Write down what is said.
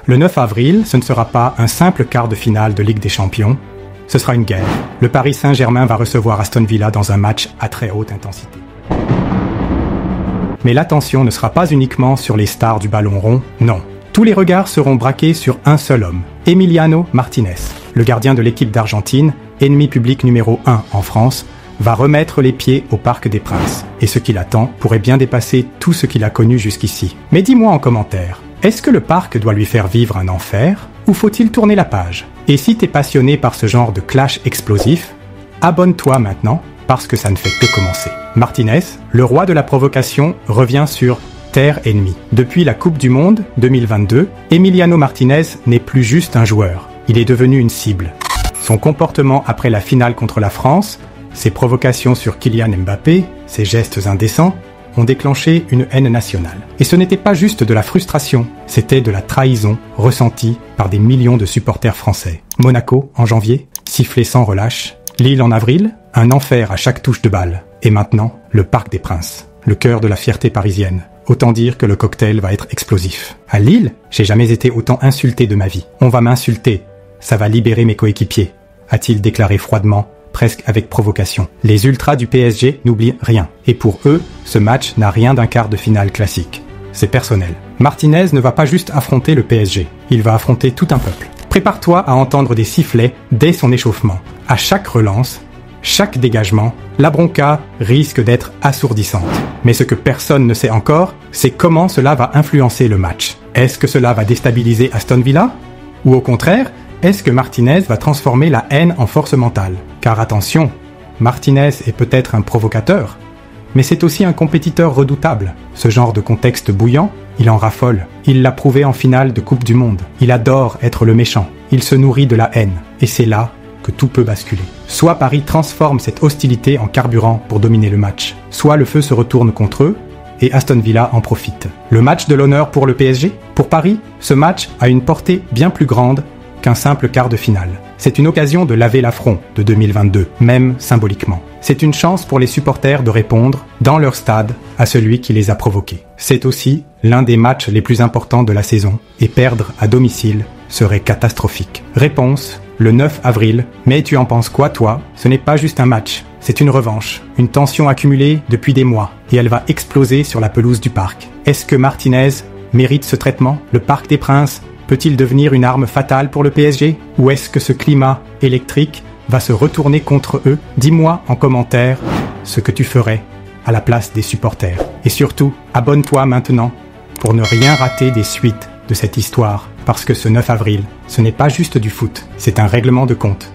Le 9 avril, ce ne sera pas un simple quart de finale de Ligue des Champions, ce sera une guerre. Le Paris Saint-Germain va recevoir Aston Villa dans un match à très haute intensité. Mais l'attention ne sera pas uniquement sur les stars du ballon rond, non. Tous les regards seront braqués sur un seul homme, Emiliano Martinez. Le gardien de l'équipe d'Argentine, ennemi public numéro 1 en France, va remettre les pieds au Parc des Princes. Et ce qui l'attend pourrait bien dépasser tout ce qu'il a connu jusqu'ici. Mais dis-moi en commentaire, est-ce que le parc doit lui faire vivre un enfer ou faut-il tourner la page? Et si t'es passionné par ce genre de clash explosif, abonne-toi maintenant parce que ça ne fait que commencer. Martinez, le roi de la provocation, revient sur terre ennemie. Depuis la Coupe du Monde 2022, Emiliano Martinez n'est plus juste un joueur, il est devenu une cible. Son comportement après la finale contre la France, ses provocations sur Kylian Mbappé, ses gestes indécents, ont déclenché une haine nationale. Et ce n'était pas juste de la frustration, c'était de la trahison ressentie par des millions de supporters français. Monaco, en janvier, sifflé sans relâche. Lille en avril, un enfer à chaque touche de balle. Et maintenant, le Parc des Princes, le cœur de la fierté parisienne. Autant dire que le cocktail va être explosif. À Lille, j'ai jamais été autant insulté de ma vie. On va m'insulter, ça va libérer mes coéquipiers, a-t-il déclaré froidement, presque avec provocation. Les ultras du PSG n'oublient rien. Et pour eux, ce match n'a rien d'un quart de finale classique. C'est personnel. Martinez ne va pas juste affronter le PSG, il va affronter tout un peuple. Prépare-toi à entendre des sifflets dès son échauffement. À chaque relance, chaque dégagement, la bronca risque d'être assourdissante. Mais ce que personne ne sait encore, c'est comment cela va influencer le match. Est-ce que cela va déstabiliser Aston Villa? Ou au contraire, est-ce que Martinez va transformer la haine en force mentale? Car attention, Martinez est peut-être un provocateur, mais c'est aussi un compétiteur redoutable. Ce genre de contexte bouillant, il en raffole. Il l'a prouvé en finale de Coupe du Monde. Il adore être le méchant. Il se nourrit de la haine. Et c'est là que tout peut basculer. Soit Paris transforme cette hostilité en carburant pour dominer le match, soit le feu se retourne contre eux et Aston Villa en profite. Le match de l'honneur pour le PSG? Pour Paris, ce match a une portée bien plus grande qu'un simple quart de finale. C'est une occasion de laver l'affront de 2022, même symboliquement. C'est une chance pour les supporters de répondre, dans leur stade, à celui qui les a provoqués. C'est aussi l'un des matchs les plus importants de la saison, et perdre à domicile serait catastrophique. Réponse, le 9 avril. Mais tu en penses quoi, toi? Ce n'est pas juste un match, c'est une revanche, une tension accumulée depuis des mois, et elle va exploser sur la pelouse du parc. Est-ce que Martinez mérite ce traitement? Le Parc des Princes peut-il devenir une arme fatale pour le PSG? Ou est-ce que ce climat électrique va se retourner contre eux? Dis-moi en commentaire ce que tu ferais à la place des supporters. Et surtout, abonne-toi maintenant pour ne rien rater des suites de cette histoire. Parce que ce 9 avril, ce n'est pas juste du foot, c'est un règlement de compte.